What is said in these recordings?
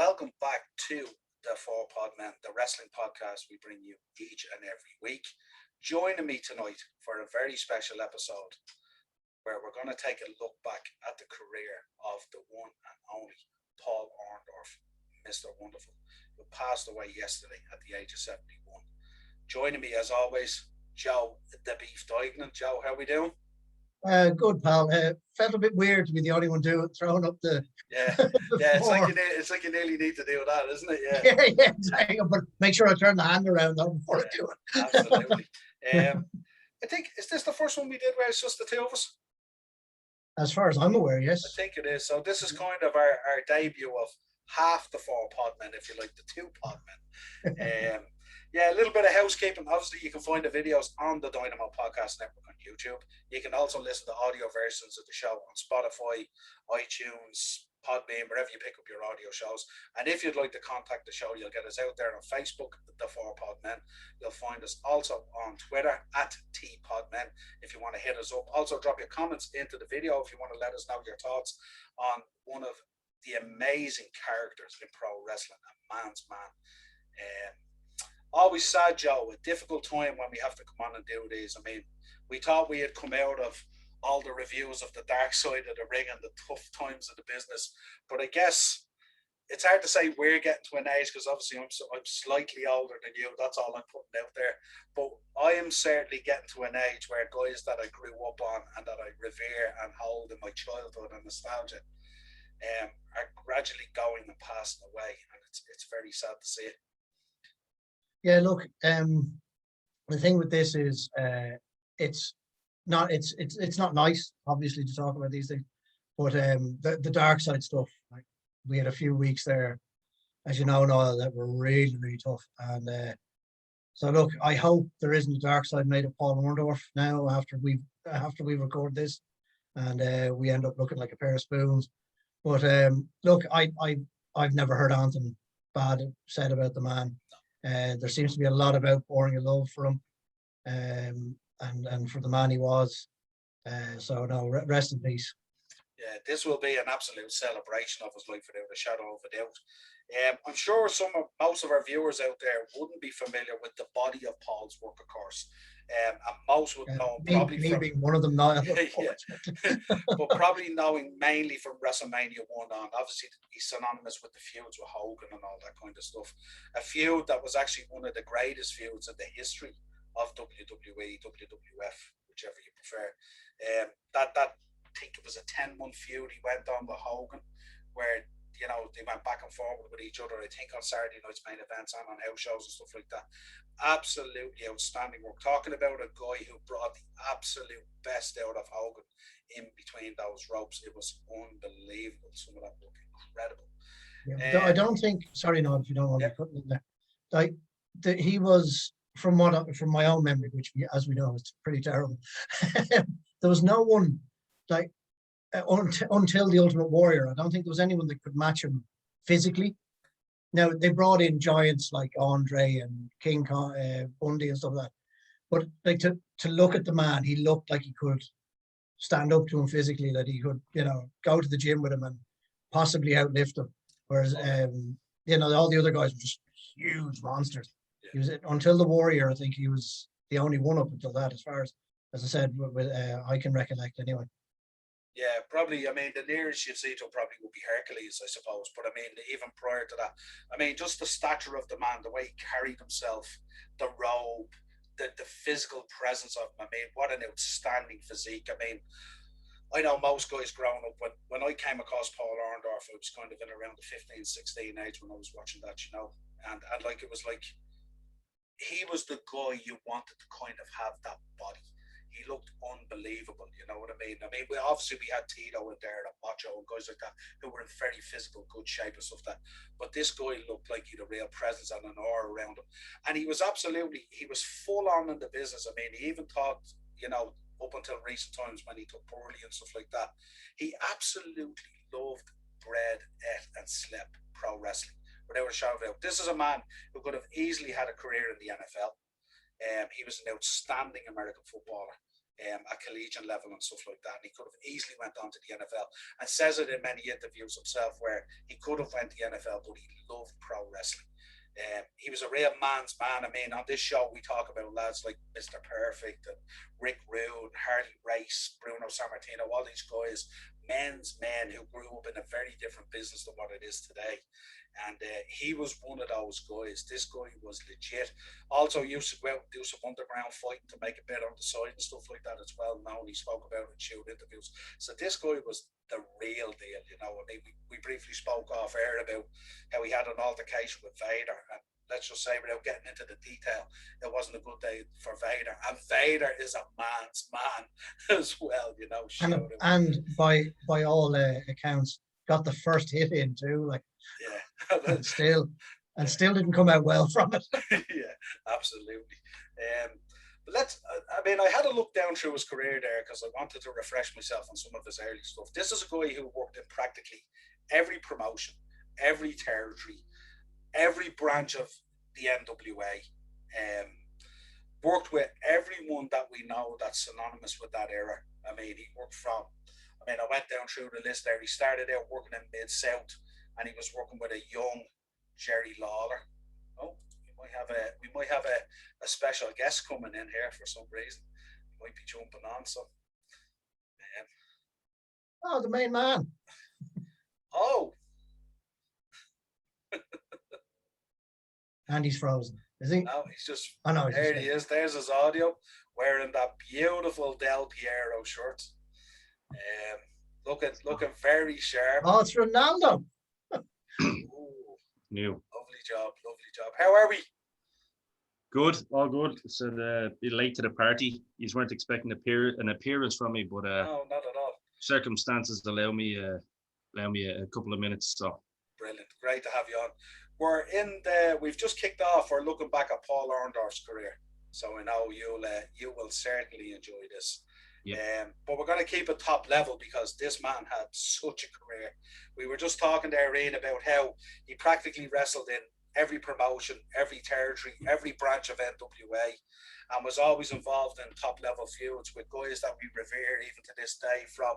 Welcome back to the Podmen, the wrestling podcast we bring you each and every week. Joining me tonight for a very special episode where we're going to take a look back at the career of the one and only Paul Orndorff, Mr. Wonderful, who passed away yesterday at the age of 71. Joining me as always, Joe the Beef Dignan. Joe, how we doing? Good, pal. Felt a bit weird to be the only one throwing up the yeah. It's like you nearly need to do that, isn't it? Yeah, exactly. But make sure I turn the hand around though before I do it. Absolutely. I think, is this the first one we did where it's just the two of us? As far as I'm aware, yes. I think it is. So this is kind of our debut of half the four podmen, if you like, the two podmen. Yeah, a little bit of housekeeping. Obviously, you can find the videos on the Dynamo Podcast Network on YouTube. You can also listen to audio versions of the show on Spotify, iTunes, Podmen, wherever you pick up your audio shows. And if you'd like to contact the show, you'll get us out there on Facebook, The Four Podmen. You'll find us also on Twitter at @TPodmen if you want to hit us up. Also, drop your comments into the video if you want to let us know your thoughts on one of the amazing characters in pro wrestling, a man's man. Always sad, Joe, a difficult time when we have to come on and do these. I mean, we thought we had come out of all the reviews of the dark side of the ring and the tough times of the business. But I guess it's hard to say we're getting to an age, because obviously I'm slightly older than you. That's all I'm putting out there. But I am certainly getting to an age where guys that I grew up on and that I revere and hold in my childhood and nostalgia are gradually going and passing away. And it's very sad to see it. Yeah, look, the thing with this is it's not nice, obviously, to talk about these things, but the dark side stuff, like, we had a few weeks there, as you know, Noel, that were really, really tough. And so look, I hope there isn't a dark side made of Paul Orndorff now after we record this and we end up looking like a pair of spoons. But look, I've never heard anything bad said about the man. There seems to be a lot of outpouring of love for him, and for the man he was. So no, rest in peace. Yeah, this will be an absolute celebration of his life without a shadow of a doubt. I'm sure most of our viewers out there wouldn't be familiar with the body of Paul's work, of course. And most would know probably me being one of them now. But probably knowing mainly from WrestleMania 1 on. Obviously, he's synonymous with the feuds with Hogan and all that kind of stuff. A feud that was actually one of the greatest feuds in the history of WWE, WWF, whichever you prefer. That I think it was a 10-month feud he went on with Hogan, where they went back and forward with each other. I think on Saturday night's main events and on house shows and stuff like that. Absolutely outstanding work. Talking about a guy who brought the absolute best out of Hogan in between those ropes. It was unbelievable. Some of that work, incredible. Yeah, I don't think. Sorry, no, if you don't want to put in there. Like he was, from my own memory, which as we know is pretty terrible. There was no one like until the Ultimate Warrior. I don't think there was anyone that could match him physically. Now they brought in giants like Andre and King Bundy and stuff like that, but like to look at the man, he looked like he could stand up to him physically, that he could go to the gym with him and possibly outlift him. Whereas all the other guys were just huge monsters. Yeah. He was, until the Warrior, I think he was the only one up until that, as far as I said, I can recollect anyway. Yeah, probably. I mean, the nearest you'd see to probably would be Hercules, I suppose. But I mean, even prior to that, I mean, just the stature of the man, the way he carried himself, the robe, the physical presence of him. I mean, what an outstanding physique. I mean, I know most guys growing up, when I came across Paul Orndorff, I was kind of in around the 15, 16 age when I was watching that, and like, it was like, he was the guy you wanted to kind of have that body. He looked unbelievable, you know what I mean? I mean, we had Tito in there and Macho and guys like that who were in very physical, good shape and stuff like that. But this guy looked like he had a real presence and an aura around him. And he was full on in the business. I mean, he even thought, up until recent times when he took poorly and stuff like that, he absolutely loved, bred, ate and slept pro wrestling without a shadow of a doubt. This is a man who could have easily had a career in the NFL. He was an outstanding American footballer. at collegiate level and stuff like that. And he could have easily went on to the NFL, and says it in many interviews himself, where he could have went to the NFL, but he loved pro wrestling. He was a real man's man. I mean, on this show, we talk about lads like Mr. Perfect and Rick Rude, Harley Race, Bruno Sammartino, all these guys, men's men who grew up in a very different business than what it is today. And he was one of those guys. This guy was legit. Also used to go out and do some underground fighting to make a bit on the side and stuff like that. It's well known. He spoke about it in shoot interviews. So this guy was the real deal, you know. I mean, we briefly spoke off air about how he had an altercation with Vader, and let's just say, without getting into the detail, it wasn't a good day for Vader. And Vader is a man's man as well, you know. And by all accounts, got the first hit in too, like, yeah, and still didn't come out well from it. Yeah, absolutely. But I mean, I had a look down through his career there because I wanted to refresh myself on some of his early stuff. This is a guy who worked in practically every promotion, every territory, every branch of the NWA. Worked with everyone that we know that's synonymous with that era. I mean, he worked from, I mean, I went down through the list there. He started out working in Mid-South, and he was working with a young Jerry Lawler. Oh, we might have a special guest coming in here for some reason. He might be jumping on some. Oh, the main man. Oh. And he's frozen. Is he? No, he's just. Oh no, there he is. There's his audio, wearing that beautiful Del Piero shirt. Looking very sharp. Oh, it's Ronaldo. New. Lovely job. How are we? Good, all good. Said be late to the party. You weren't expecting an appearance from me, but no, not at all. Circumstances allow me a couple of minutes. So brilliant, great to have you on. We've just kicked off. We're looking back at Paul Orndorff's career, so I know you will certainly enjoy this. Yeah. But we're going to keep it top level because this man had such a career. We were just talking there, Ian, about how he practically wrestled in every promotion, every territory, every branch of NWA, and was always involved in top level feuds with guys that we revere even to this day, from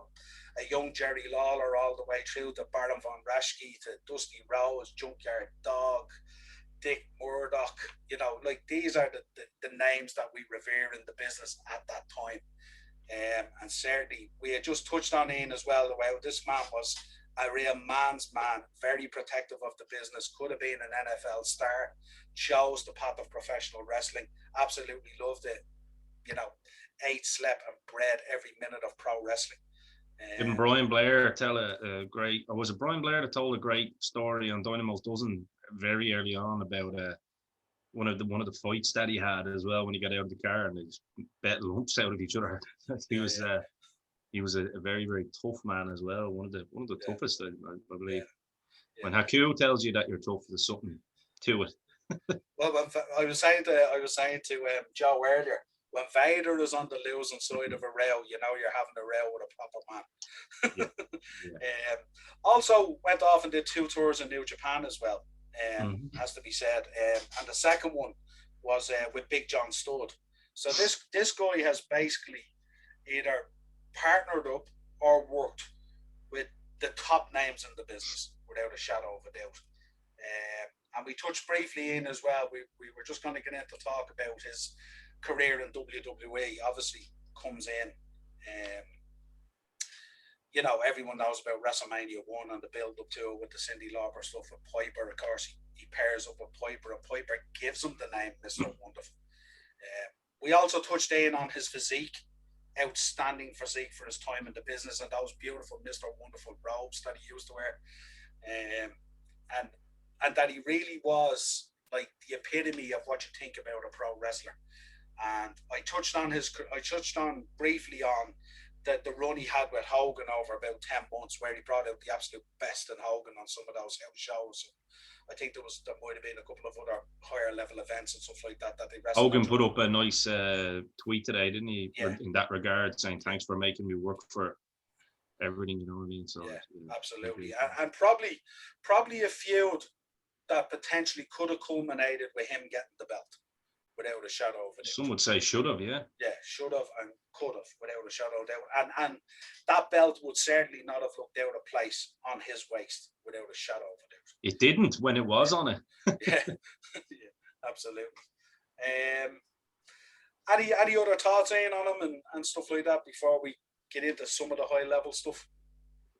a young Jerry Lawler all the way through to Baron von Raschke to Dusty Rhodes, Junkyard Dog, Dick Murdoch. You know, like, these are the names that we revere in the business at that time. And certainly we had just touched on Ian as well, the way this man was a real man's man, very protective of the business, could have been an NFL star, chose the path of professional wrestling, absolutely loved it, you know, ate, slept and bred every minute of pro wrestling. Didn't Brian Blair tell a great, or was it Brian Blair that told a great story on Dynamo's Dozen very early on about one of the fights that he had as well when he got out of the car and they just bet lumps out of each other. He was a very, very tough man as well. One of the toughest, I believe. When Haku tells you that you're tough, there's something to it. Well, I was saying to Joe earlier, when Vader is on the losing side of a row, you know you're having a row with a proper man. Also went off and did 2 tours in New Japan as well. Has to be said. And the second one was with Big John Studd. So this guy has basically either partnered up or worked with the top names in the business without a shadow of a doubt. And we touched briefly in as well. We were just going to get into talk about his career in WWE. Obviously comes in. You know, everyone knows about WrestleMania 1 and the build up to it with the Cyndi Lauper stuff with Piper. Of course, he pairs up with Piper, and Piper gives him the name Mr. Wonderful. We also touched in on his physique, outstanding physique for his time in the business, and those beautiful Mr. Wonderful robes that he used to wear. And that he really was like the epitome of what you think about a pro wrestler. And I touched on briefly on the run he had with Hogan over about 10 months, where he brought out the absolute best in Hogan on some of those house shows. I think there might have been a couple of other higher level events and stuff like that they wrestled. Hogan put up a nice tweet today, didn't he? Yeah. In that regard, saying thanks for making me work for everything, you know what I mean? So yeah, absolutely. And probably a feud that potentially could have culminated with him getting the belt. without a shadow of a doubt. Some would say should have, yeah. Yeah, should have and could have without a shadow of a doubt. And that belt would certainly not have looked out of place on his waist without a shadow of a doubt. It didn't when it was on it. Yeah, yeah, absolutely. Any other thoughts Ian, on him and stuff like that before we get into some of the high level stuff?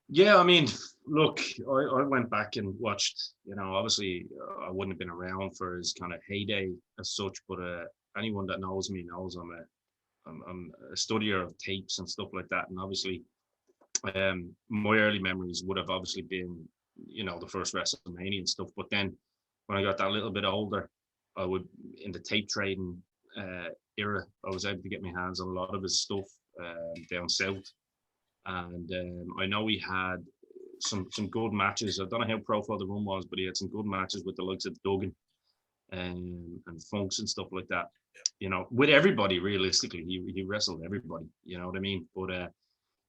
Yeah, I mean, look, I went back and watched, obviously I wouldn't have been around for his kind of heyday as such, but anyone that knows me knows I'm a studier of tapes and stuff like that. And obviously my early memories would have obviously been, the first WrestleMania and stuff. But then when I got that little bit older, I would, in the tape trading era, I was able to get my hands on a lot of his stuff down south. And I know he had some good matches. I don't know how profile the run was, but he had some good matches with the likes of Duggan and Funks and stuff like that. With everybody, realistically, he wrestled everybody. You know what I mean? But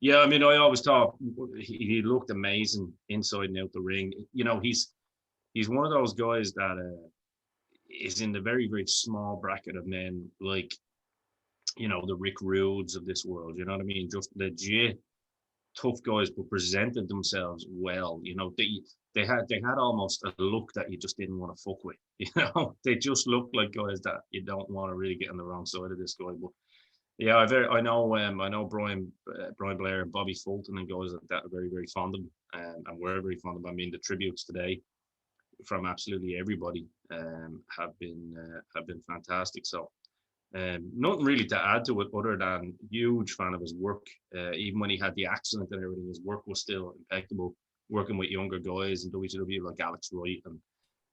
yeah, I mean, I always thought he looked amazing inside and out the ring. He's one of those guys that is in the very, very small bracket of men, like, the Rick Rudes of this world. You know what I mean? Just legit tough guys, but presented themselves well. They had almost a look that you just didn't want to fuck with. They just looked like guys that you don't want to really get on the wrong side of this guy. But yeah, I know Brian Blair and Bobby Fulton and guys like that are very, very fond of him, and we're very fond of him. I mean, the tributes today from absolutely everybody have been fantastic. So. Nothing really to add to it other than huge fan of his work. Even when he had the accident and everything, his work was still impeccable. Working with younger guys in WCW like Alex Wright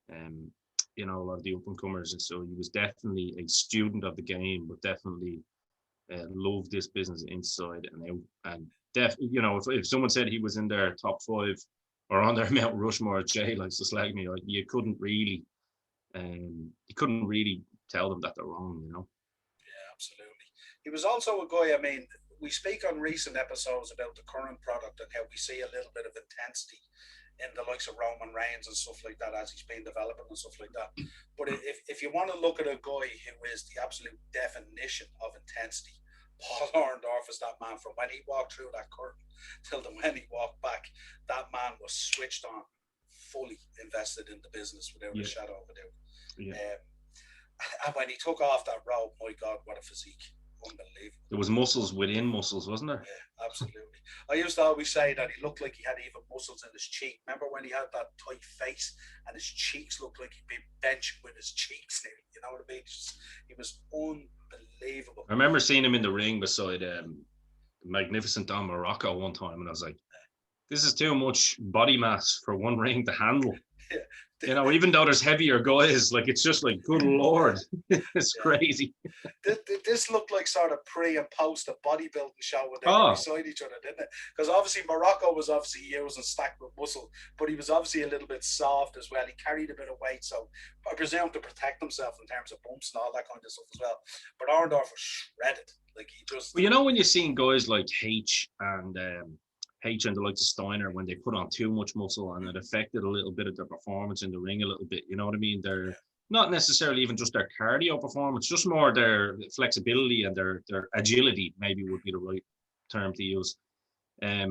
and a lot of the up and comers, and so he was definitely a student of the game, but definitely loved this business inside and out. And if someone said he was in their top 5 or on their Mount Rushmore, Jay likes to slag me, like you couldn't really tell them that they're wrong. Absolutely. He was also a guy, I mean, we speak on recent episodes about the current product and how we see a little bit of intensity in the likes of Roman Reigns and stuff like that as he's been developing and stuff like that. But if you want to look at a guy who is the absolute definition of intensity, Paul Orndorff is that man. From when he walked through that curtain till when he walked back, that man was switched on, fully invested in the business without a shadow of a doubt. Yeah. And when he took off that robe, my God, what a physique. Unbelievable. There was muscles within muscles, wasn't there? Yeah, absolutely. I used to always say that he looked like he had even muscles in his cheek. Remember when he had that tight face and his cheeks looked like he'd been benching with his cheeks nearly? You know what I mean? He was unbelievable. I remember seeing him in the ring beside Magnificent Don Morocco one time, and I was like, this is too much body mass for one ring to handle. Yeah. Even though there's heavier guys, like it's just like, good Lord, it's crazy. This looked like sort of pre and post a bodybuilding show when they were beside each other, didn't it? Because obviously Morocco was obviously used and stacked with muscle, but he was obviously a little bit soft as well. He carried a bit of weight, so I presume to protect himself in terms of bumps and all that kind of stuff as well. But Orndorff was shredded, like he just. Well, when you're seeing guys like H and the likes of Steiner, when they put on too much muscle and it affected a little bit of their performance in the ring a little bit, you know what I mean? They're not necessarily even just their cardio performance, just more their flexibility and their agility, maybe would be the right term to use. That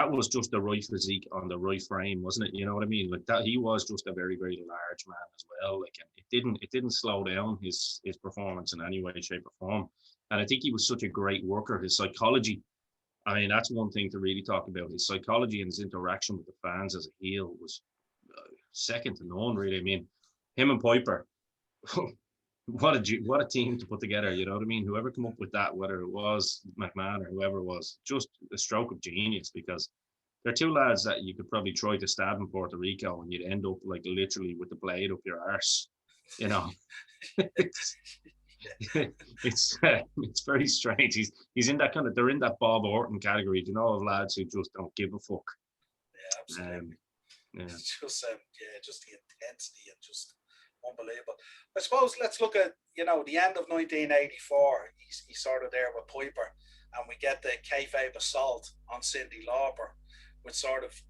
was just the right physique on the right frame, wasn't it? You know what I mean? Like that, he was just a very, very large man as well. Like, and it didn't slow down his performance in any way, shape, or form. And I think he was such a great worker. His psychology, I mean, that's one thing to really talk about. His psychology and his interaction with the fans as a heel was second to none, really. I mean, him and Piper, what a team to put together. You know what I mean? Whoever came up with that, whether it was McMahon or whoever it was, just a stroke of genius, because they're two lads that you could probably try to stab in Puerto Rico and you'd end up like literally with the blade up your arse. It's very strange. He's in that kind of, they're in that Bob Orton category, of lads who just don't give a fuck. Yeah, absolutely. It's just just the intensity and just unbelievable. I suppose let's look at the end of 1984. He's sort of there with Piper, and we get the kayfabe assault on Cyndi Lauper with sort of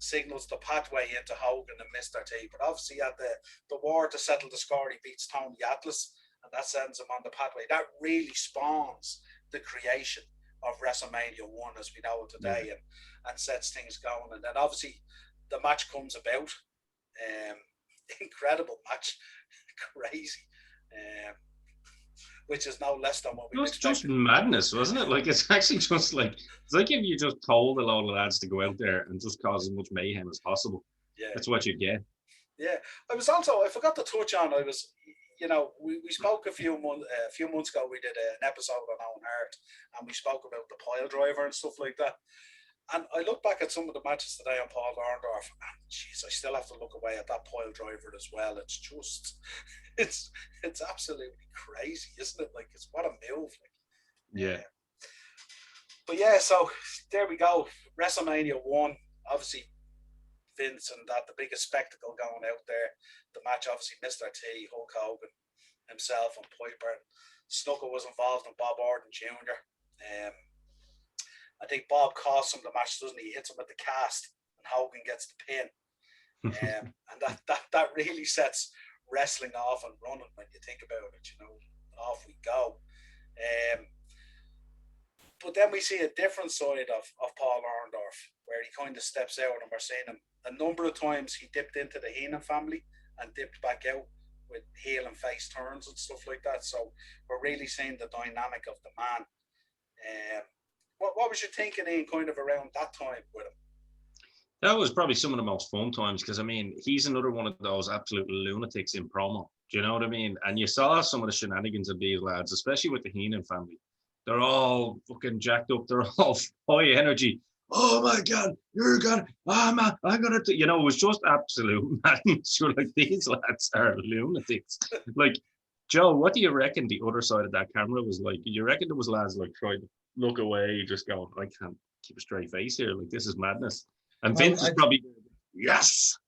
signals the pathway into Hogan and Mr. T. But obviously at the war to settle the score, he beats Tony Atlas, and that sends him on the pathway. That really spawns the creation of WrestleMania 1 as we know it today, and sets things going. And then obviously the match comes about. Incredible match. Crazy. Which is no less than what we expected. Just madness, wasn't it? Like, it's actually just like, it's like if you just told a lot of lads to go out there and just cause as much mayhem as possible. Yeah. That's what you get. Yeah. I forgot to touch on, we spoke a few months ago, we did an episode on Owen Hart, and we spoke about the pile driver and stuff like that. And I look back at some of the matches today on Paul Orndorff, and jeez, I still have to look away at that pile driver as well. It's just, it's absolutely crazy, isn't it? Like, it's what a move. Like, yeah. But yeah, so there we go. WrestleMania 1, obviously Vince and that, the biggest spectacle going out there. The match, obviously, Mr. T, Hulk Hogan himself, and Piper. Snuka was involved, in Bob Orton Jr. I think Bob costs him the match, doesn't he? He hits him with the cast, and Hogan gets the pin. And that really sets wrestling off and running when you think about it. Off we go. But then we see a different side of Paul Orndorff, where he kind of steps out, and we're seeing him a number of times. He dipped into the Heenan family and dipped back out with heel and face turns and stuff like that. So we're really seeing the dynamic of the man. What was your thinking, Ian, kind of around that time with him? That was probably some of the most fun times, because, I mean, he's another one of those absolute lunatics in promo. Do you know what I mean? And you saw some of the shenanigans of these lads, especially with the Heenan family. They're all fucking jacked up. They're all high energy. Oh my God, you're gonna, man, I'm gonna, it was just absolute madness. You're like, these lads are lunatics. Like, Joe, what do you reckon the other side of that camera was like? You reckon there was lads like trying to look away, just going, I can't keep a straight face here. Like, this is madness. And Vince is probably, yes.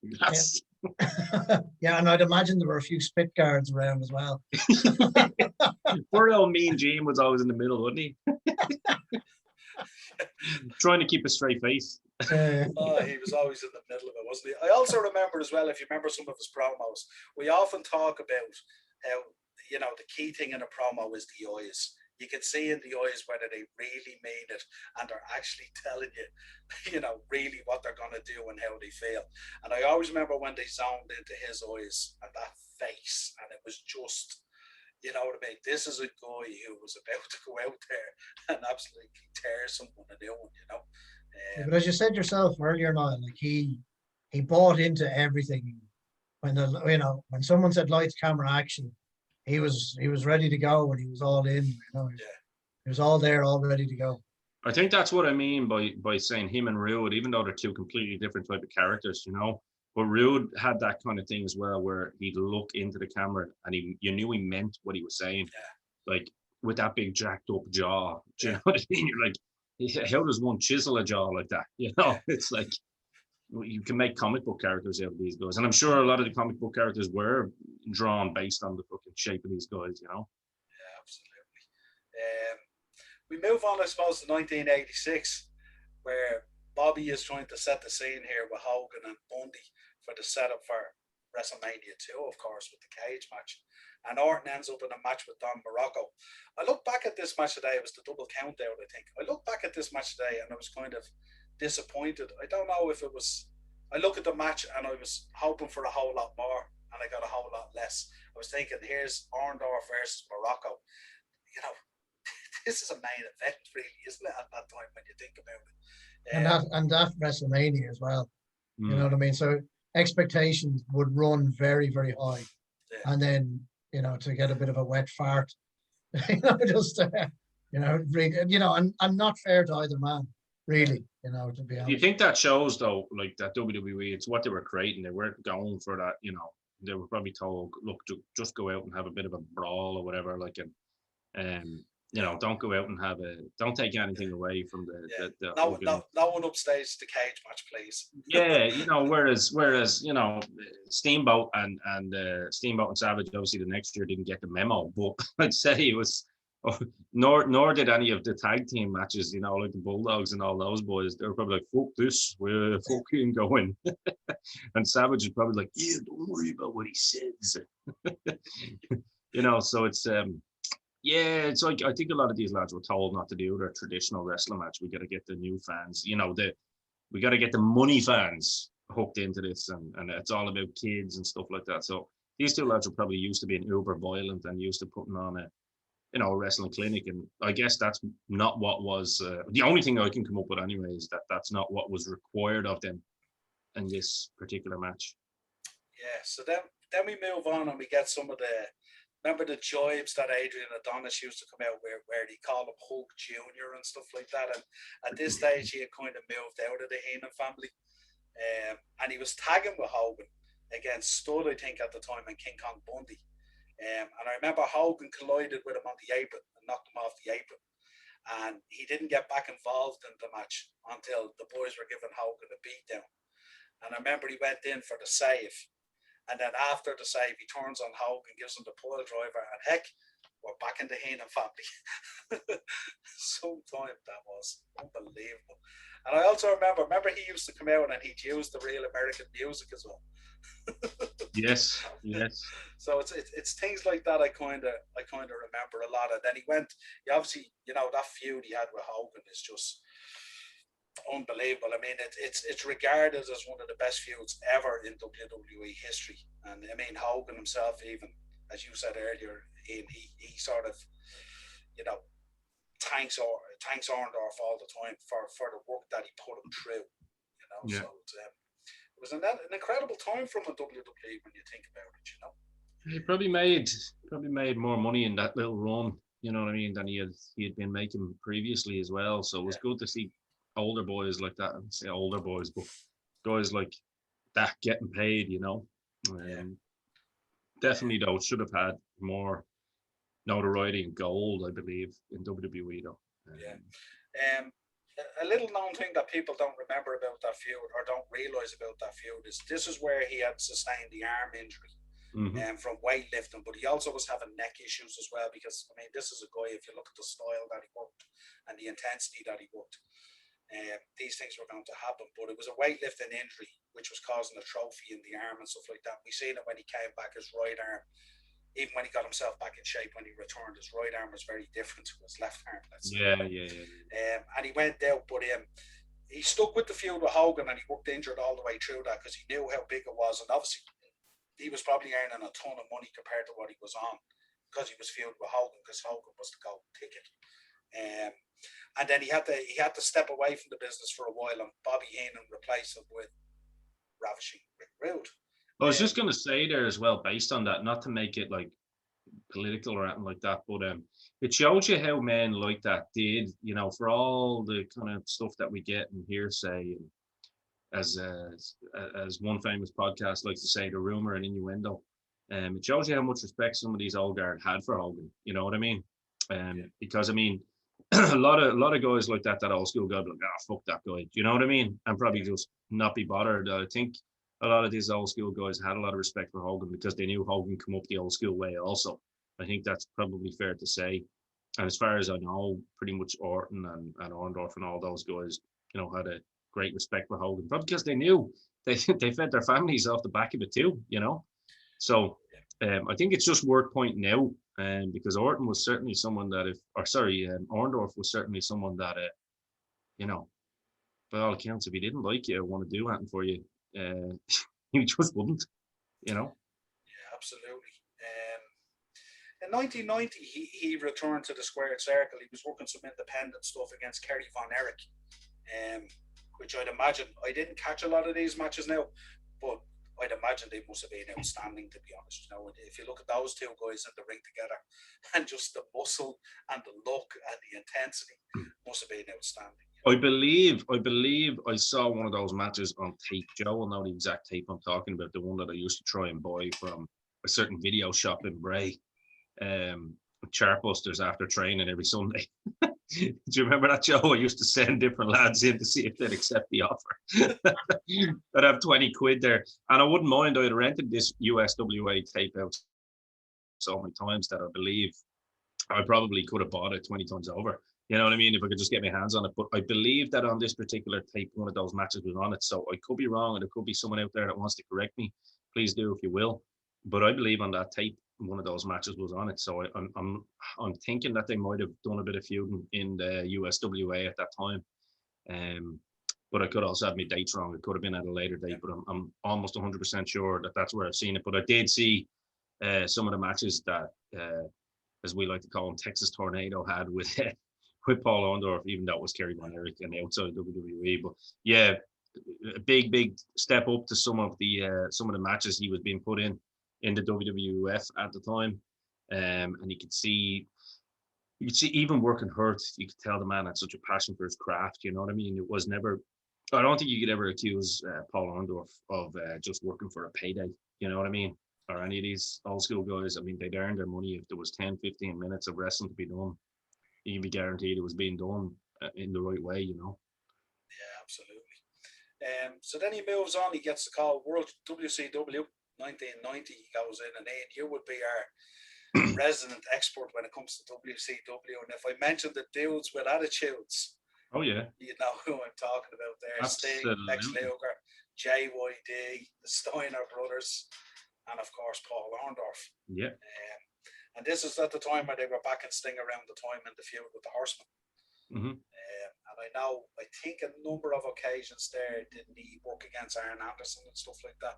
Yeah, and I'd imagine there were a few spit guards around as well. Poor old Mean Gene was always in the middle, wasn't he? Trying to keep a straight face. He was always in the middle of it, wasn't he? I also remember as well, if you remember some of his promos, we often talk about how, the key thing in a promo is the eyes. You can see in the eyes whether they really mean it and they're actually telling you, really what they're going to do and how they feel. And I always remember when they zoned into his eyes and that face, and it was just, you know what I mean? This is a guy who was about to go out there and absolutely tear someone a new one, Yeah, but as you said yourself earlier, Niall, like he bought into everything. When someone said lights, camera, action, he was ready to go, and he was all in. He was all there, all ready to go. I think that's what I mean by saying him and Rude, even though they're two completely different type of characters, But Rude had that kind of thing as well, where he'd look into the camera and you knew he meant what he was saying. Yeah. Like, with that big jacked up jaw. Do you know what I mean? You're like, how does one chisel a jaw like that? It's like, you can make comic book characters out of these guys. And I'm sure a lot of the comic book characters were drawn based on the fucking shape of these guys, Yeah, absolutely. We move on, I suppose, to 1986, where Bobby is trying to set the scene here with Hogan and Bundy for the setup for WrestleMania 2, of course, with the cage match. And Orton ends up in a match with Don Morocco. I look back at this match today, it was the double count out, I think. I look back at this match today and I was kind of disappointed. I don't know if it was, I look at the match and I was hoping for a whole lot more and I got a whole lot less. I was thinking, here's Orndorff versus Morocco. This is a main event, really, isn't it, at that time when you think about it? And that WrestleMania as well. You know what I mean? So expectations would run very, very high. Yeah. And then, to get a bit of a wet fart, and not fair to either man, really, to be honest. Do you think that shows, though, like that WWE, it's what they were creating. They weren't going for that, they were probably told, look, just go out and have a bit of a brawl or whatever, like, don't go out and don't take anything away from the no one upstage the cage match, please. Yeah, whereas Steamboat and Savage obviously the next year didn't get the memo, but I'd say it was Oh, nor did any of the tag team matches, like the Bulldogs and all those boys. They were probably like, "Fuck this, we're fucking going." And Savage is probably like, "Yeah, don't worry about what he says." So it's yeah, it's like I think a lot of these lads were told not to do their traditional wrestling match. We got to get the new fans, we got to get the money fans hooked into this, and it's all about kids and stuff like that. So these two lads are probably used to being uber violent and used to putting on a wrestling clinic, and I guess that's not what was the only thing I can come up with anyway is that's not what was required of them in this particular match. Yeah, so then we move on and we get some of the, remember the jibes that Adrian Adonis used to come out where he called him Hulk Jr. and stuff like that, and at this stage he had kind of moved out of the Heenan family, and he was tagging with Hogan against Stud, I think, at the time, and King Kong Bundy. And I remember Hogan collided with him on the apron and knocked him off the apron. And he didn't get back involved in the match until the boys were giving Hogan a beatdown. And I remember he went in for the save. And then after the save, he turns on Hogan, gives him the pole driver. And heck, we're back in the Heenan family. Sometime that was unbelievable. And I also remember he used to come out and he'd use the real American music as well. Yes. So it's things like that I kind of remember a lot. And then he obviously, that feud he had with Hogan is just unbelievable. I mean, it's regarded as one of the best feuds ever in WWE history. And I mean, Hogan himself, even as you said earlier, he sort of, thanks Orndorff all the time for the work that he put him through. Yeah. So it was an incredible time from a WWE when you think about it. He probably made more money in that little run, you know what I mean, than he had been making previously as well. So it was good to see older boys like that, and say older boys, but guys like that getting paid, Definitely though, should have had more notoriety and gold, I believe, in WWE though. A little known thing that people don't remember about that feud or don't realize about that feud is this is where he had sustained the arm injury from weightlifting, but he also was having neck issues as well, because I mean, this is a guy, if you look at the style that he worked and the intensity that he worked, these things were going to happen. But it was a weightlifting injury which was causing a trophy in the arm and stuff like that. We seen it when he came back, his right arm, even when he got himself back in shape, when he returned, his right arm was very different to his left arm. Let's say. And he went out, but he stuck with the feud with Hogan, and he worked injured all the way through that because he knew how big it was, and obviously he was probably earning a ton of money compared to what he was on because he was feuding with Hogan, because Hogan was the gold ticket. And then he had to step away from the business for a while, and Bobby Heenan replaced him with Ravishing Rick Rude. I was just going to say there as well, based on that, not to make it like political or anything like that, but it shows you how men like that did, for all the kind of stuff that we get in hearsay, as one famous podcast likes to say, the rumor and innuendo. It shows you how much respect some of these old guard had for Hogan. You know what I mean? Because I mean, a lot of guys like that old school guy, like, fuck that guy. Do you know what I mean? And probably just not be bothered. I think a lot of these old school guys had a lot of respect for Hogan because they knew Hogan come up the old school way also. I think that's probably fair to say. And as far as I know, pretty much Orton and Orndorff and all those guys, had a great respect for Hogan, probably because they knew they fed their families off the back of it too, So I think it's just worth pointing out, because Orton was certainly someone that Orndorff was certainly someone that, by all accounts, if he didn't like you or want to do anything for you, he just wouldn't, Yeah, absolutely. In 1990, he returned to the squared circle. He was working some independent stuff against Kerry Von Erich, which I'd imagine, I didn't catch a lot of these matches now, but I'd imagine they must have been outstanding, to be honest. If you look at those two guys in the ring together, and just the muscle and the look and the intensity must have been outstanding. I believe I saw one of those matches on tape. Joe will know the exact tape I'm talking about, the one that I used to try and buy from a certain video shop in Bray, Chartbusters, after training every Sunday. Do you remember that, Joe? I used to send different lads in to see if they'd accept the offer. I'd have 20 quid there. And I wouldn't mind, I'd rented this USWA tape out so many times that I believe I probably could have bought it 20 times over. You know what I mean? If I could just get my hands on it. But I believe that on this particular tape, one of those matches was on it. So I could be wrong, and there could be someone out there that wants to correct me. Please do if you will. But I believe on that tape, one of those matches was on it. So I'm thinking that they might have done a bit of feuding in the USWA at that time. But I could also have my dates wrong. It could have been at a later date, but I'm almost 100% sure that that's where I've seen it. But I did see some of the matches that, as we like to call them, Texas Tornado had with with Paul Orndorff, even though it was Kerry Von Erich and outside of WWE. But yeah, a big step up to some of the matches he was being put in the WWF at the time, and you could see even working hurt, you could tell the man had such a passion for his craft. You know what I mean? It was never. I don't think you could ever accuse Paul Orndorff of just working for a payday. You know what I mean? Or any of these old school guys. I mean, they'd earn their money. If there was 10, 15 minutes of wrestling to be done, you can be guaranteed it was being done in the right way, you know? Yeah, absolutely. So then he moves on. He gets the call, World WCW, 1990. He goes in, and Ian, you would be our resident expert when it comes to WCW. And if I mention the dudes with attitudes, oh yeah, you know who I'm talking about there. Absolutely. Sting, Lex Luger, JYD, the Steiner brothers, and of course Paul Orndorff. Yeah. And this is at the time where they were back in Sting around the time in the feud with the Horsemen. Mm-hmm. And I think a number of occasions there didn't he work against Arn Anderson and stuff like that.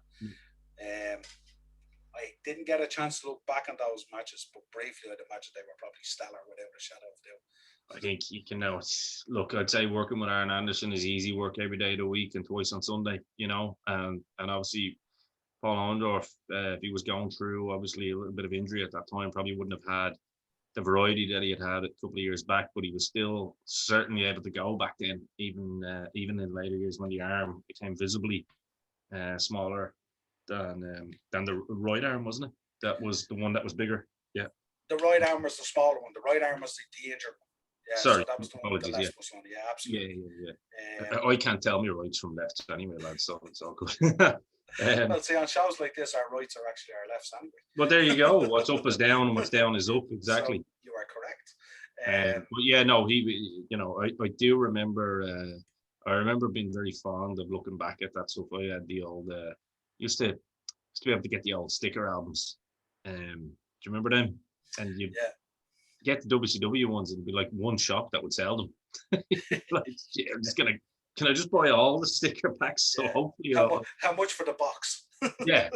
I didn't get a chance to look back on those matches, but briefly I'd imagine they were probably stellar without a shadow of doubt. I think you can now look. I'd say working with Arn Anderson is easy work every day of the week and twice on Sunday. You know, and obviously Paul Orndorff, if he was going through obviously a little bit of injury at that time, probably wouldn't have had the variety that he had a couple of years back. But he was still certainly able to go back then, even in later years when the arm became visibly smaller than the right arm, wasn't it? That was the one that was bigger. Yeah. The right arm was the smaller one. The right arm was the injured one. Yeah, sorry, so that was the one with the left one. Yeah, absolutely. Yeah. I can't tell me rights from lefts anyway, lads. So it's all good. Well, see, on shows like this, our rights are actually our lefts anyway. But there you go. What's up is down, and what's down is up. Exactly. So you are correct. But yeah, no, I do remember. I remember being very fond of looking back at that stuff. I had the old. Used to be able to get the old sticker albums. Do you remember them? And you get the WCW ones, and it'd be like one shop that would sell them. Like, yeah, I'm just gonna. Can I just buy all the sticker packs? So hopefully, how much for the box? yeah,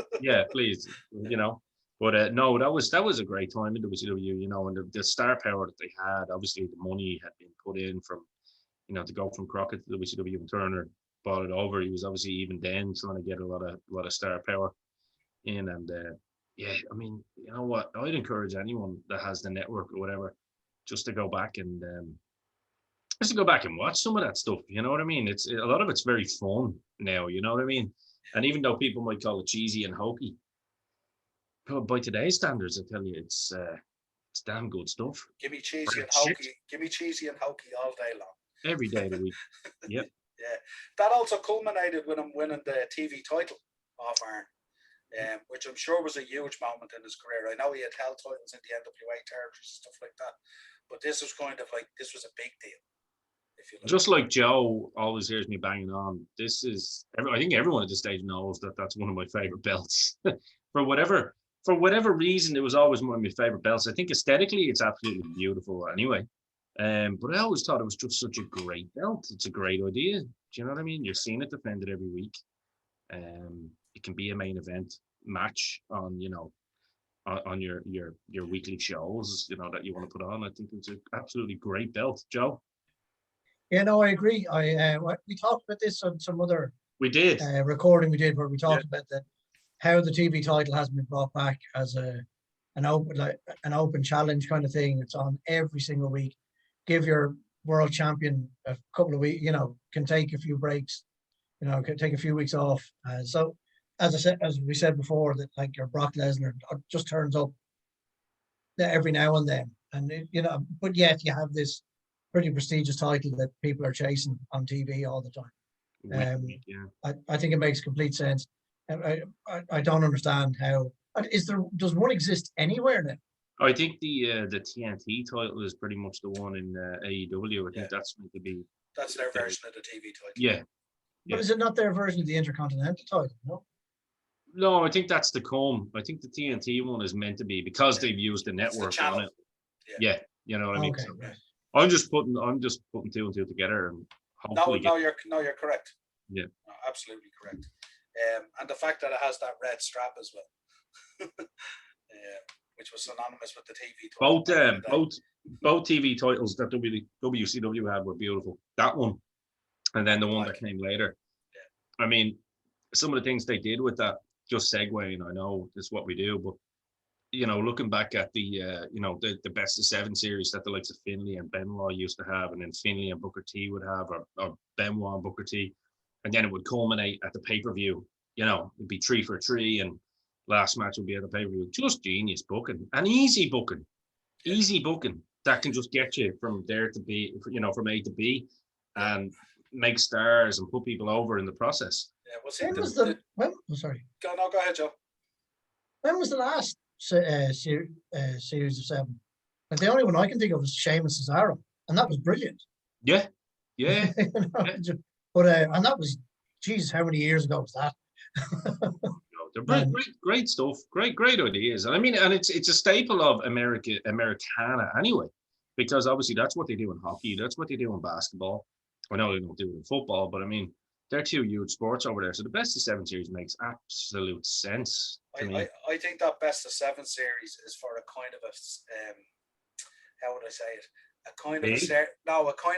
please. You know, but no, that was a great time in WCW. You know, and the star power that they had. Obviously, the money had been put in from, to go from Crockett to WCW, and Turner bought it over. He was obviously even then trying to get a lot of star power in, and yeah, I mean, you know what? I'd encourage anyone that has the network or whatever just to go back and watch some of that stuff. You know what I mean? It's a lot of it's very fun now. You know what I mean? And even though people might call it cheesy and hokey, by today's standards, I tell you, it's damn good stuff. Give me cheesy and hokey. Give me cheesy and hokey all day long. Every day of the week. Yep. Yeah. That also culminated with him winning the TV title off Arn. Which I'm sure was a huge moment in his career. I know he had held titles in the NWA territories and stuff like that, but this was this was a big deal. Just like Joe always hears me banging on, I think everyone at this stage knows that that's one of my favorite belts. for whatever reason, it was always one of my favorite belts. I think aesthetically, it's absolutely beautiful anyway. But I always thought it was just such a great belt. It's a great idea. Do you know what I mean? You're seeing it defended every week. It can be a main event match on on your weekly shows that you want to put on. I think it's an absolutely great belt. Joe? Yeah, no, I agree. We talked about this on some other recording we did where we talked about how the TV title hasn't been brought back as an open challenge kind of thing. It's on every single week. Give your world champion a couple of weeks, can take a few breaks, can take a few weeks off. So as we said before, that like your Brock Lesnar just turns up every now and then, and but yet you have this pretty prestigious title that people are chasing on TV all the time. I think it makes complete sense. I don't understand how does one exist anywhere now? I think the TNT title is pretty much the one in AEW. I think Yeah. that's meant to be. That's their version of the TV title. Yeah. But is it not their version of the Intercontinental title? No. No, I think that's the comb. I think the TNT one is meant to be because they've used the It's the network channel. on it. Yeah, you know what I mean. Okay. So Right. I'm just putting two and two together and hopefully You're correct. Yeah. No, absolutely correct. And the fact that it has that red strap as well, which was synonymous with the TV title. Both TV titles that WCW had were beautiful. That one, and then the one that came later. Yeah. I mean, some of the things they did with that, just segueing, I know it's what we do, but you know, looking back at the the best of 7 series that the likes of Finlay and Benoit used to have, and then Finlay and Booker T would have, or Benoit and Booker T, and then it would culminate at the pay-per-view. You know, it'd be 3 for 3, and last match would be at the pay-per-view. Just genius booking and easy booking that can just get you from there to B, from A to B, and make stars and put people over in the process. Yeah, well, see, sorry. Go ahead, Joe. When was the last series of 7? Like the only one I can think of is Sheamus Cesaro, and that was brilliant. Yeah. But and that was, geez, how many years ago was that? They're great stuff, great ideas. And I mean, and it's a staple of Americana anyway, because obviously that's what they do in hockey, that's what they do in basketball. I know they don't do it in football, but I mean, they're 2 huge sports over there. So the best of 7 series makes absolute sense to me. I think that best of 7 series is for a kind of a how would I say it? A kind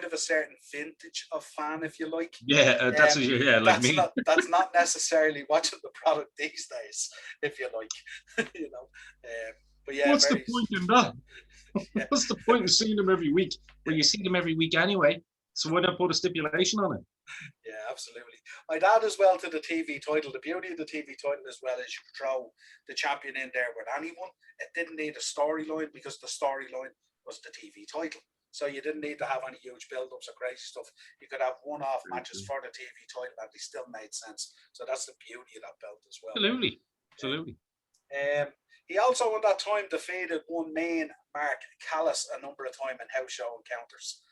of a certain vintage of fan, if you like. Yeah, that's like me. That's not necessarily watching the product these days, if you like. But yeah. What's the point in that? Yeah. What's the point in seeing them every week? Well, you see them every week anyway. So why not put a stipulation on it? Yeah, absolutely. I'd add as well to the TV title. The beauty of the TV title as well is you throw the champion in there with anyone. It didn't need a storyline because the storyline was the TV title. So you didn't need to have any huge build-ups or crazy stuff. You could have one-off matches for the TV title and they still made sense. So that's the beauty of that belt as well. Absolutely. He also at that time defeated one man, Mark Callis, a number of times in house show encounters.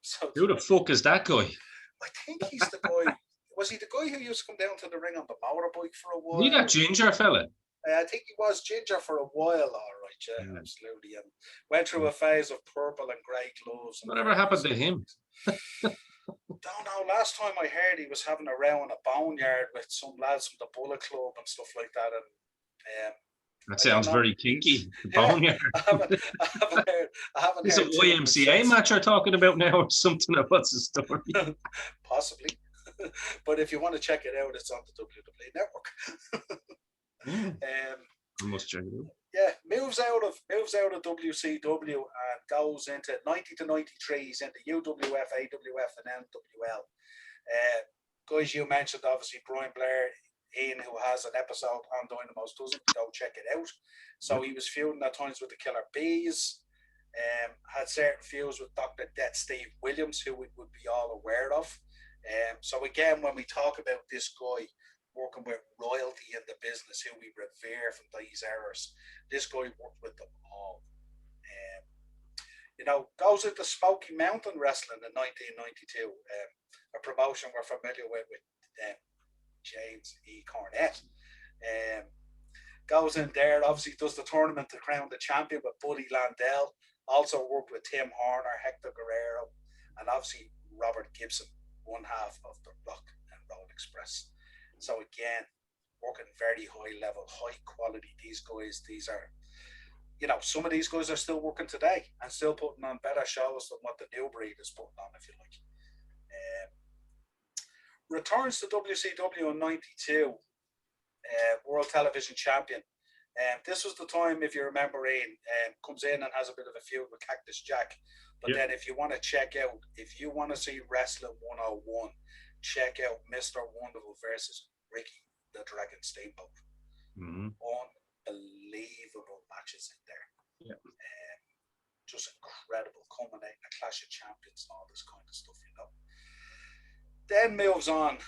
So who the fuck is that guy? I think he's the guy. Was he the guy who used to come down to the ring on the motorbike for a while? He that ginger fella. I think he was ginger for a while, all right. Yeah, absolutely. And went through a phase of purple and grey gloves. Whatever happened to him? Don't know. Last time I heard, he was having a row in a boneyard with some lads from the Bullet Club and stuff like that. And that sounds very kinky. Boneyard. I haven't heard. It's a YMCA match you're talking about now, or something. What's the story? Possibly. But if you want to check it out, it's on the WWE Network. I must check it out. Yeah, moves out of WCW and goes into 90 to 93. He's into UWF, AWF, and NWL. Guys, you mentioned obviously Brian Blair, Ian, who has an episode on Dynamo's doesn't. Go check it out. So he was feuding at times with the Killer Bees. Had certain feuds with Dr. Death Steve Williams, who we would be all aware of. So again, when we talk about this guy working with royalty in the business, who we revere from these eras, this guy worked with them all. Goes into Smoky Mountain Wrestling in 1992, a promotion we're familiar with James E. Cornette. Goes in there, obviously does the tournament to crown the champion with Buddy Landell. Also worked with Tim Horner, Hector Guerrero, and obviously Robert Gibson, one half of the Rock and Roll Express. So again, working very high level, high quality. These guys, some of these guys are still working today and still putting on better shows than what the new breed is putting on, if you like. Returns to WCW in 92, World Television Champion. This was the time, if you remember, Ian, comes in and has a bit of a feud with Cactus Jack. But then if you want to see Wrestling 101, check out Mr. Wonderful versus Ricky the Dragon Steamboat. Unbelievable matches in there. Yeah. Just incredible, culminating a Clash of Champions and all this kind of stuff, Then moves on,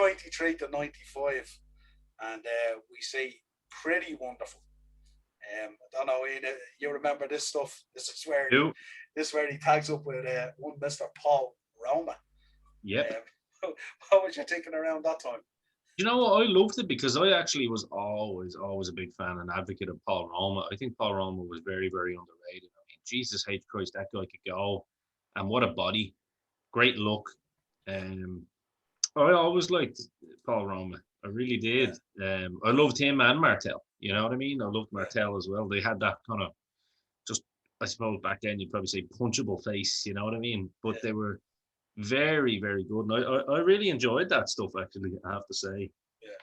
93 to 95, and we see Pretty Wonderful. I don't know, Ian, you remember this stuff? Who? This is where he tags up with one Mr. Paul Roma. Yep. What was you thinking around that time? You know what? I loved it because I actually was always a big fan and advocate of Paul Roma. I think Paul Roma was very, very underrated. I mean, Jesus H. Christ, that guy could go. And what a body. Great look. I always liked Paul Roma. I really did. I loved him and Martel. You know what I mean? I loved Martel as well. They had that kind of just, I suppose back then you'd probably say punchable face. You know what I mean? But they were very, very good. And I really enjoyed that stuff, actually, I have to say. Yeah.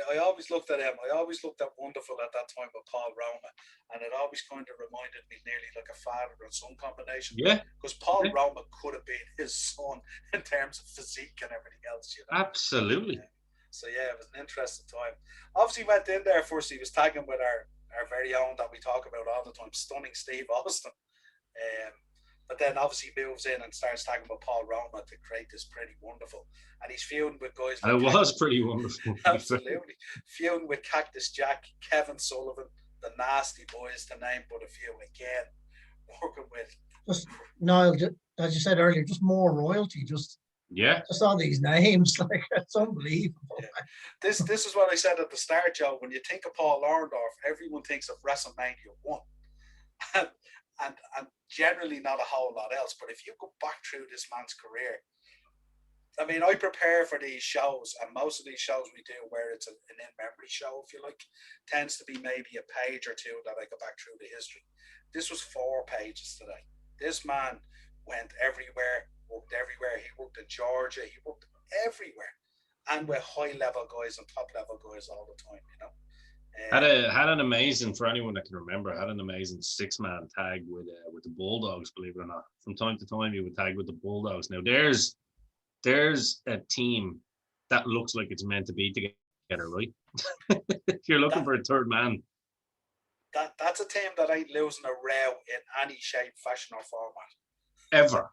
I always looked at him. I always looked at Wonderful at that time with Paul Roma, and it always kind of reminded me nearly like a father and son combination. Yeah. Because Paul Roma could have been his son in terms of physique and everything else, you know. Absolutely. So yeah, it was an interesting time. Obviously went in there first. He was tagging with our very own that we talk about all the time, Stunning Steve Austin. But then obviously moves in and starts tagging with Paul Roma to create this Pretty Wonderful. And he's feuding with guys like... It was Pretty Wonderful. Absolutely. Feuding with Cactus Jack, Kevin Sullivan, the Nasty Boys, to name but a few. Again, working with... Just, Niall, as you said earlier, just more royalty, just all these names, like, it's unbelievable. Yeah. This is what I said at the start, Joe. When you think of Paul Orndorff, everyone thinks of WrestleMania 1. and generally not a whole lot else. But if you go back through this man's career, I mean, I prepare for these shows, and most of these shows we do where it's an in-memory show, if you like, tends to be maybe a page or two that I go back through the history. This was 4 pages today. This man went everywhere, worked everywhere. He worked in Georgia, he worked everywhere, and with high-level guys and top-level guys all the time, you know. Had an amazing, for anyone that can remember, had an amazing 6-man tag with the Bulldogs, believe it or not. From time to time, he would tag with the Bulldogs. Now, there's a team that looks like it's meant to be together, right? If you're looking for a third man. That's a team that ain't losing a row in any shape, fashion, or format. Ever.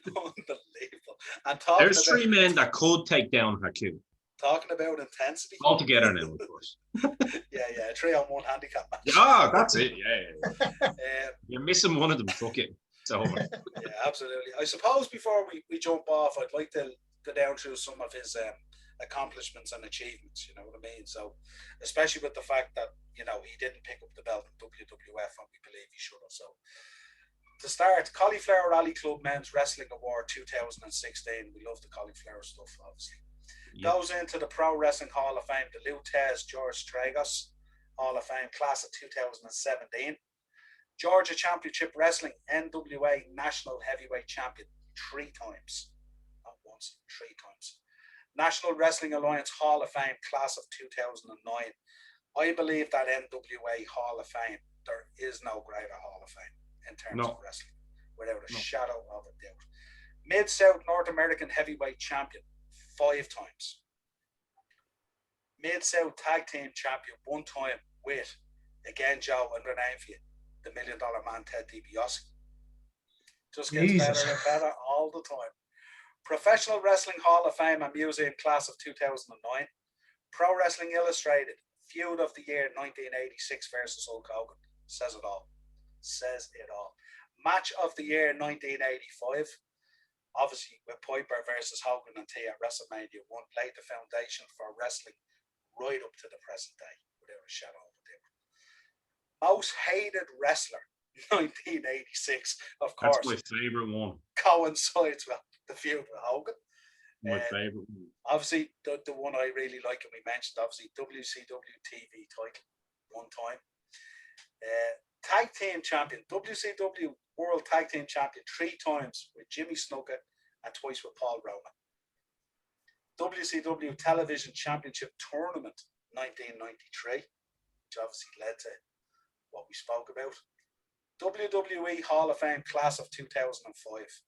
Unbelievable. And there's 3 men that could take down Haku. Talking about intensity. All together now, of course. yeah, 3-on-1 handicap match. Yeah, that's it. Yeah. You're missing one of them. Fuck it. It's over. Yeah, absolutely. I suppose before we jump off, I'd like to go down through some of his accomplishments and achievements. You know what I mean? So, especially with the fact that, you know, he didn't pick up the belt in WWF, and we believe he should have. So, to start, Cauliflower Alley Club Men's Wrestling Award 2016. We love the cauliflower stuff, obviously. Yep. Goes into the Pro Wrestling Hall of Fame, the Lou Tez George Tragos Hall of Fame class of 2017. Georgia Championship Wrestling NWA National Heavyweight Champion 3 times. Not once, 3 times. National Wrestling Alliance Hall of Fame class of 2009. I believe that NWA Hall of Fame, there is no greater Hall of Fame in terms of wrestling, without a shadow of a doubt. Mid-South North American Heavyweight Champion 5 times. Mid-South Tag Team Champion 1 time with, again, Joe, and rename for you, the $1 Million Man Ted DiBiase. Just gets better and better all the time. Professional Wrestling Hall of Fame and Museum class of 2009. Pro Wrestling Illustrated Feud of the Year 1986 versus Hulk Hogan. Says it all. Match of the Year 1985. Obviously, with Piper versus Hogan and T at WrestleMania 1, laid the foundation for wrestling right up to the present day, without a shadow of a doubt. Most hated wrestler, 1986, of course. That's my favourite one. Coincides with the feud with Hogan. My favourite one. Obviously, the one I really like, and we mentioned, obviously, WCW TV title 1 time. Tag Team Champion, WCW World Tag Team Champion 3 times with Jimmy Snuka and twice with Paul Roma. WCW Television Championship Tournament 1993, which obviously led to what we spoke about. WWE Hall of Fame class of 2005.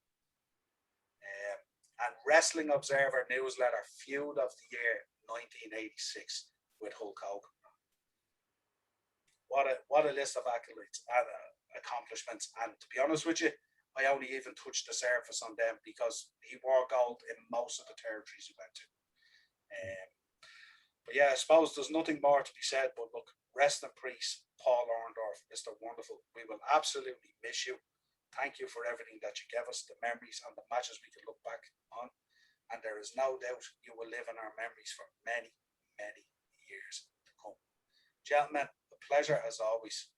And Wrestling Observer Newsletter Feud of the Year 1986 with Hulk Hogan. What a list of accolades and accomplishments. And to be honest with you, I only even touched the surface on them because he wore gold in most of the territories he went to. But yeah, I suppose there's nothing more to be said, but look, rest in peace, Paul Orndorff, Mr. Wonderful. We will absolutely miss you. Thank you for everything that you gave us, the memories and the matches we can look back on. And there is no doubt you will live in our memories for many, many years to come. Gentlemen, a pleasure as always.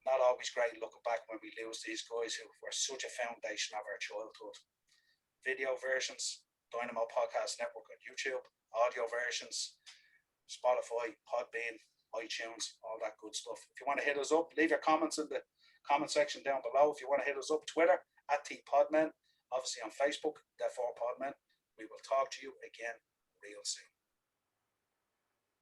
Not always great looking back when we lose these guys who were such a foundation of our childhood. Video versions, Dynamo Podcast Network on YouTube, audio versions, Spotify, Podmen, iTunes, all that good stuff. If you want to hit us up, leave your comments in the comment section down below. If you want to hit us up, Twitter @TPodmen, obviously on Facebook, @4Podmen. We will talk to you again real soon.